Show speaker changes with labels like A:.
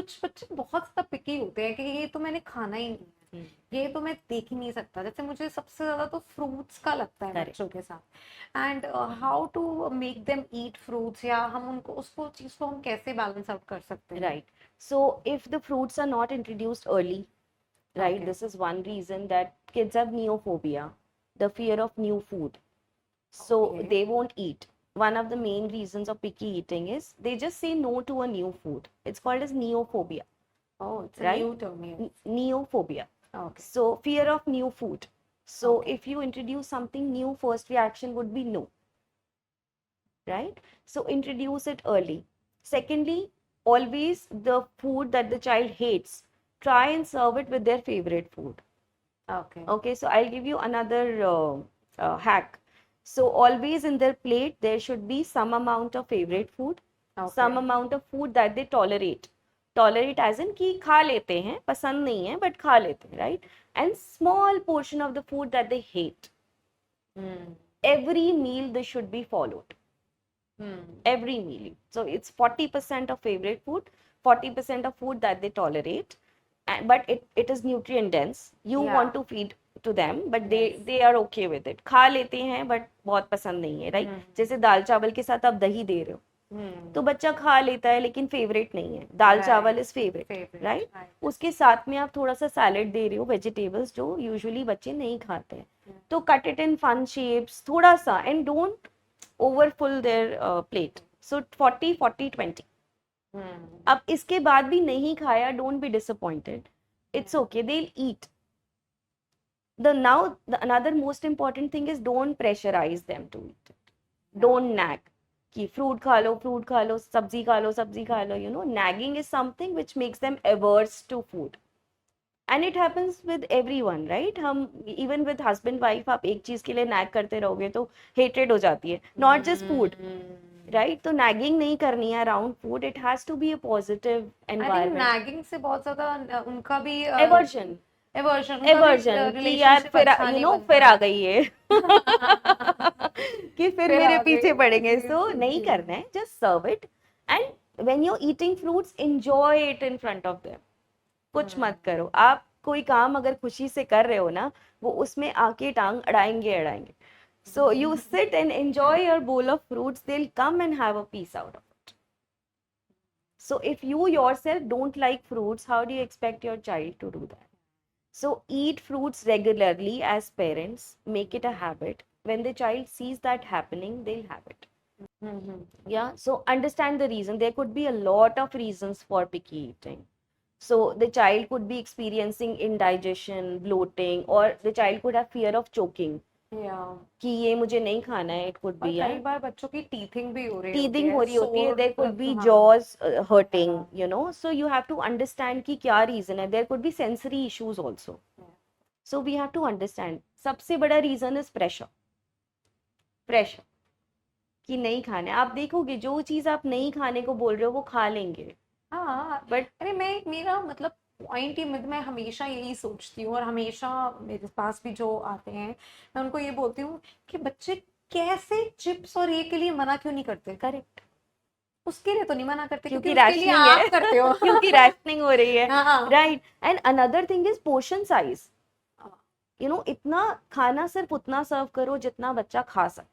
A: कुछ बच्चे बहुत ज्यादा पिकी होते हैं कि ये तो मैंने खाना ही नहीं है, ये तो मैं देख ही नहीं सकता। जैसे मुझे सबसे ज्यादा तो फ्रूट्स का लगता है
B: Correct.
A: बच्चों के साथ। And how to make them eat fruits, या हम उनको उसको चीज को हम कैसे बैलेंस आउट कर सकते हैं?
B: Right. So if the fruits are not introduced early, right,
A: okay.
B: this is one reason that kids have neophobia, the fear of new food. So
A: okay.
B: they won't eat. One of the main reasons of picky eating is they just say no to a new food. It's called as neophobia,
A: oh, it's a
B: right?
A: New term here.
B: Neophobia.
A: Okay.
B: So fear of new food. So
A: Okay.
B: if you introduce something new, first reaction would be no, right? So introduce it early. Secondly, always the food that the child hates, try and serve it with their favorite food.
A: Okay.
B: Okay, so I'll give you another hack. So always in their plate, there should be some amount of favorite food, some
A: okay.
B: amount of food that they tolerate. Tolerate as in कि खा लेते हैं, पसंद नहीं है, but खा लेते हैं, right? And small portion of the food that they hate. Every meal this should be followed. Every meal. So it's 40% of favorite food, 40% of food that they tolerate, but it is nutrient dense. You
A: Yeah.
B: want to feed to them, but
A: Yes.
B: they are okay with it. खा लेते हैं but बहुत पसंद नहीं है, right? जैसे दाल चावल के साथ आप दही दे रहे हो, तो बच्चा खा लेता है लेकिन फेवरेट नहीं है। दाल चावल इज फेवरेट, राइट? उसके साथ में आप थोड़ा सा सैलेड दे रहे हो, वेजिटेबल्स जो यूजुअली बच्चे नहीं खाते हैं, तो cut it in fun shapes थोड़ा सा, and don't overfull their plate. So 40-40-20। अब इसके बाद भी नहीं खाया, don't be disappointed, it's okay, they will eat. the another most important thing is don't pressurize them to eat it. Don't nag कि fruit खा लो, फ्रूट खा लो, सब्जी खा लो, सब्जी खा लो, you know, nagging is something which makes them averse to food. And it happens with everyone, right? हम even with husband wife, आप एक चीज के लिए nag करते रहोगे तो hatred हो जाती है, not just food, right? तो nagging नहीं करनी है around food. It has to be a positive
A: I think
B: environment.
A: nagging से बहुत ज्यादा उनका भी
B: Aversion.
A: एवर्जन
B: कि यार फिर you know फिर आ गई है कि फिर मेरे पीछे पड़ेंगे। सो नहीं करना है, just serve it, and when you're eating fruits, enjoy it in front of them. कुछ मत करो। आप कोई काम अगर खुशी से कर रहे हो ना, वो उसमें आके टांग अड़ाएंगे। So you sit and enjoy your bowl of fruits, they'll come and have a piece out of it. So if you yourself don't like fruits, how do you expect your child to do that? So eat fruits regularly as parents, make it a habit. When the child sees that happening, they'll have it. Yeah, so understand the reason. There could be a lot of reasons for picky eating. So the child could be experiencing indigestion, bloating, or the child could have fear of choking. कि ये मुझे नहीं खाना है, it could be,
A: कई बार बच्चों की teething भी हो रही
B: होती है, there could be jaws hurting, you know, so you have to understand कि क्या reason है. There could be sensory issues also. So we have to understand. सबसे बड़ा reason is pressure कि नहीं खाने। आप देखोगे जो चीज आप नहीं खाने को बोल रहे हो वो खा लेंगे।
A: हाँ, बट अरे मेरा मतलब पॉइंट ही, मैं हमेशा यही सोचती हूँ, और हमेशा मेरे पास भी जो आते हैं मैं उनको ये बोलती हूँ कि बच्चे कैसे चिप्स और ये के लिए मना क्यों नहीं करते?
B: करेक्ट,
A: उसके लिए तो नहीं मना करते
B: क्योंकि
A: उसके लिए आप करते हो
B: क्योंकि रैशनिंग हो रही है,
A: हाँ।
B: Right? And another thing is portion size. You know, इतना खाना सिर्फ उतना सर्व करो जितना बच्चा खा सकता